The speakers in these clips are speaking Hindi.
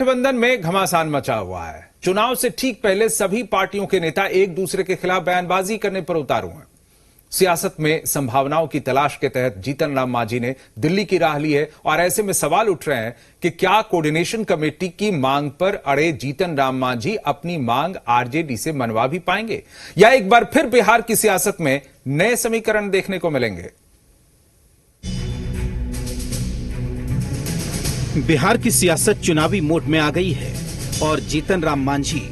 गठबंधन में घमासान मचा हुआ है। चुनाव से ठीक पहले सभी पार्टियों के नेता एक दूसरे के खिलाफ बयानबाजी करने पर उतारू हैं। सियासत में संभावनाओं की तलाश के तहत जीतन राम मांझी ने दिल्ली की राह ली है और ऐसे में सवाल उठ रहे हैं कि क्या कोऑर्डिनेशन कमेटी की मांग पर अड़े जीतन राम मांझी अपनी मांग आरजेडी से मनवा भी पाएंगे या एक बार फिर बिहार की सियासत में नए समीकरण देखने को मिलेंगे। बिहार की सियासत चुनावी मोड में आ गई है और जीतन राम मांझी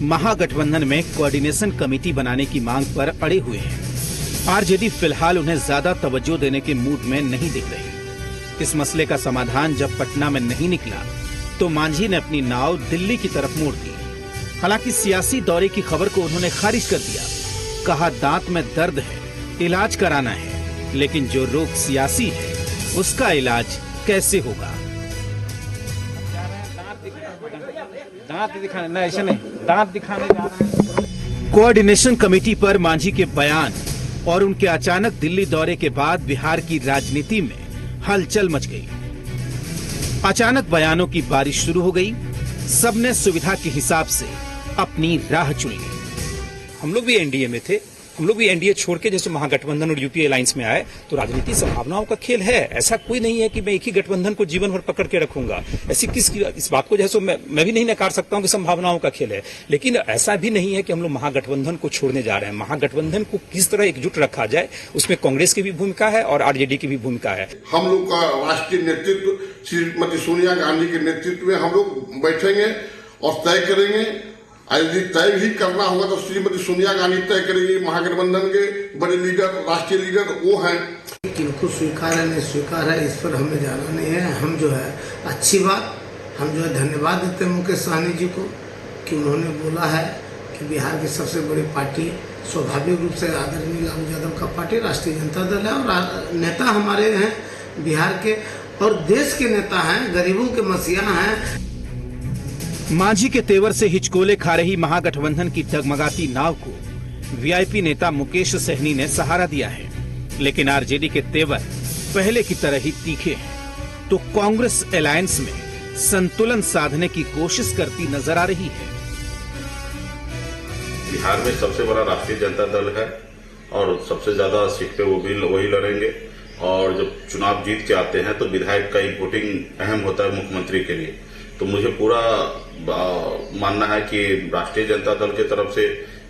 महागठबंधन में कोऑर्डिनेशन कमेटी बनाने की मांग पर अड़े हुए हैं। आरजेडी फिलहाल उन्हें ज्यादा तवज्जो देने के मूड में नहीं दिख रही। इस मसले का समाधान जब पटना में नहीं निकला तो मांझी ने अपनी नाव दिल्ली की तरफ मोड़ दी। हालांकि सियासी दौरे की खबर को उन्होंने खारिज कर दिया। कहा दांत में दर्द है, इलाज कराना है, लेकिन जो रोग सियासी है उसका इलाज कैसे होगा। दांत दिखाने नहीं, ऐसे नहीं, दांत दिखाने जा रहे हैं। कोऑर्डिनेशन कमेटी पर मांझी के बयान और उनके अचानक दिल्ली दौरे के बाद बिहार की राजनीति में हलचल मच गई। अचानक बयानों की बारिश शुरू हो गई। सबने सुविधा के हिसाब से अपनी राह चुन ली। हम लोग भी एनडीए में थे, हम लोग भी एनडीए छोड़ के जैसे महागठबंधन और यूपीए अलायंस में आए तो राजनीति संभावनाओं का खेल है। ऐसा कोई नहीं है कि मैं एक ही गठबंधन को जीवन भर पकड़ के रखूंगा। ऐसी इस बात को जैसे मैं भी नहीं नकार सकता हूं कि संभावनाओं का खेल है, लेकिन ऐसा भी नहीं है कि हम लोग महागठबंधन को छोड़ने जा रहे हैं। महागठबंधन को किस तरह एकजुट रखा जाए उसमें कांग्रेस की भी भूमिका है और आरजेडी की भी भूमिका है। हम लोग का राष्ट्रीय नेतृत्व श्रीमती सोनिया गांधी के नेतृत्व में हम लोग बैठेंगे और तय करेंगे। यदि तय भी करना होगा तो श्रीमती सोनिया गांधी तय करेंगी। महागठबंधन के बड़े लीडर, राष्ट्रीय लीडर वो हैं। किनको स्वीकार है नहीं स्वीकार है इस पर हमें जाना नहीं है। हम जो है अच्छी बात, हम जो है धन्यवाद देते हैं मुकेश सहनी जी को कि उन्होंने बोला है कि बिहार की सबसे बड़ी पार्टी स्वाभाविक रूप से आदरणीय लालू यादव का पार्टी राष्ट्रीय जनता दल है और नेता हमारे हैं बिहार के और देश के नेता हैं, गरीबों के मसीहा हैं। मांझी के तेवर से हिचकोले खा रही महागठबंधन की डगमगाती नाव को वीआईपी नेता मुकेश सहनी ने सहारा दिया है, लेकिन आरजेडी के तेवर पहले की तरह ही तीखे हैं तो कांग्रेस अलायंस में संतुलन साधने की कोशिश करती नजर आ रही है। बिहार में सबसे बड़ा राष्ट्रीय जनता दल है और सबसे ज्यादा सीट पे वही लड़ेंगे और जब चुनाव जीत के आते हैं तो विधायक का ही वोटिंग अहम होता है मुख्यमंत्री के लिए। तो मुझे पूरा मानना है कि राष्ट्रीय जनता दल की तरफ से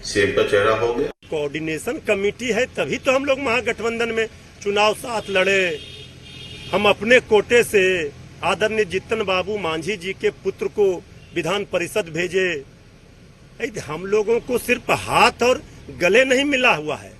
सीएम का चेहरा हो गया। कोऑर्डिनेशन कमेटी है तभी तो हम लोग महागठबंधन में चुनाव साथ लड़े। हम अपने कोटे से आदरणीय जीतन बाबू मांझी जी के पुत्र को विधान परिषद भेजे। हम लोगों को सिर्फ हाथ और गले नहीं मिला हुआ है,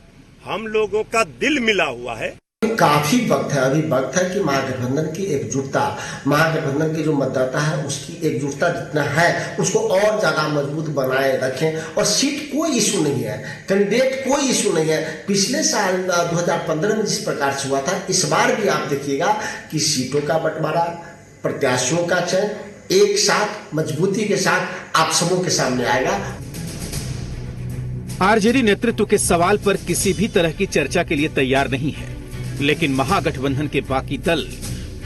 हम लोगों का दिल मिला हुआ है। काफी वक्त है, अभी वक्त है कि महागठबंधन की एकजुटता, महागठबंधन के जो मतदाता है उसकी एकजुटता जितना है उसको और ज्यादा मजबूत बनाए रखें। और सीट कोई इशू नहीं है, कैंडिडेट कोई इशू नहीं है। पिछले साल 2015 में जिस प्रकार से हुआ था, इस बार भी आप देखिएगा कि सीटों का बंटवारा, प्रत्याशियों का चयन एक साथ मजबूती के साथ आप सबों के सामने आएगा। आरजेडी नेतृत्व के सवाल पर किसी भी तरह की चर्चा के लिए तैयार नहीं है, लेकिन महागठबंधन के बाकी दल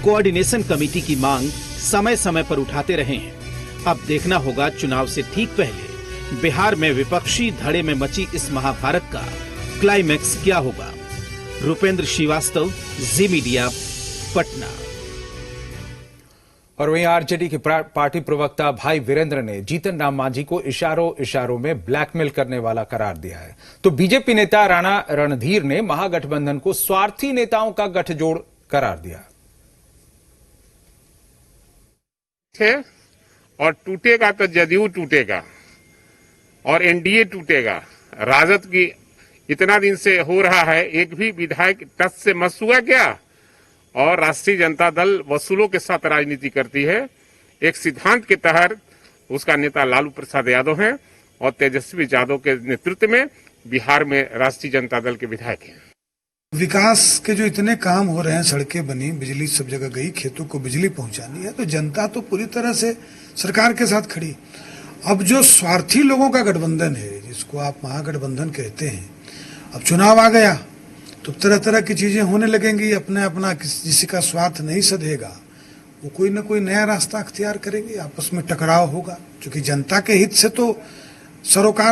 कोऑर्डिनेशन कमेटी की मांग समय समय पर उठाते रहे हैं। अब देखना होगा चुनाव से ठीक पहले बिहार में विपक्षी धड़े में मची इस महाभारत का क्लाइमैक्स क्या होगा। रुपेंद्र श्रीवास्तव, जी मीडिया, पटना। और वहीं आरजेडी के पार्टी प्रवक्ता भाई वीरेंद्र ने जीतन राम मांझी को इशारों में ब्लैकमेल करने वाला करार दिया है। तो बीजेपी नेता राणा रणधीर ने महागठबंधन को स्वार्थी नेताओं का गठजोड़ करार दिया। और टूटेगा तो जदयू टूटेगा और एनडीए टूटेगा। राजद की इतना दिन से हो रहा है, एक भी विधायक टच से मस हुआ क्या? और राष्ट्रीय जनता दल वसूलों के साथ राजनीति करती है। एक सिद्धांत के तहत उसका नेता लालू प्रसाद यादव हैं और तेजस्वी यादव के नेतृत्व में बिहार में राष्ट्रीय जनता दल के विधायक हैं। विकास के जो इतने काम हो रहे हैं, सड़कें बनी, बिजली सब जगह गई, खेतों को बिजली पहुंचानी है, तो जनता तो पूरी तरह से सरकार के साथ खड़ी। अब जो स्वार्थी लोगों का गठबंधन है, जिसको आप महागठबंधन कहते हैं, अब चुनाव आ गया तो तरह तरह की चीजें होने लगेंगी। अपना किसी का स्वार्थ नहीं सधेगा वो कोई ना कोई नया रास्ता अख्तियार करेंगे, आपस में टकराव होगा, क्योंकि जनता के हित से तो सरोकार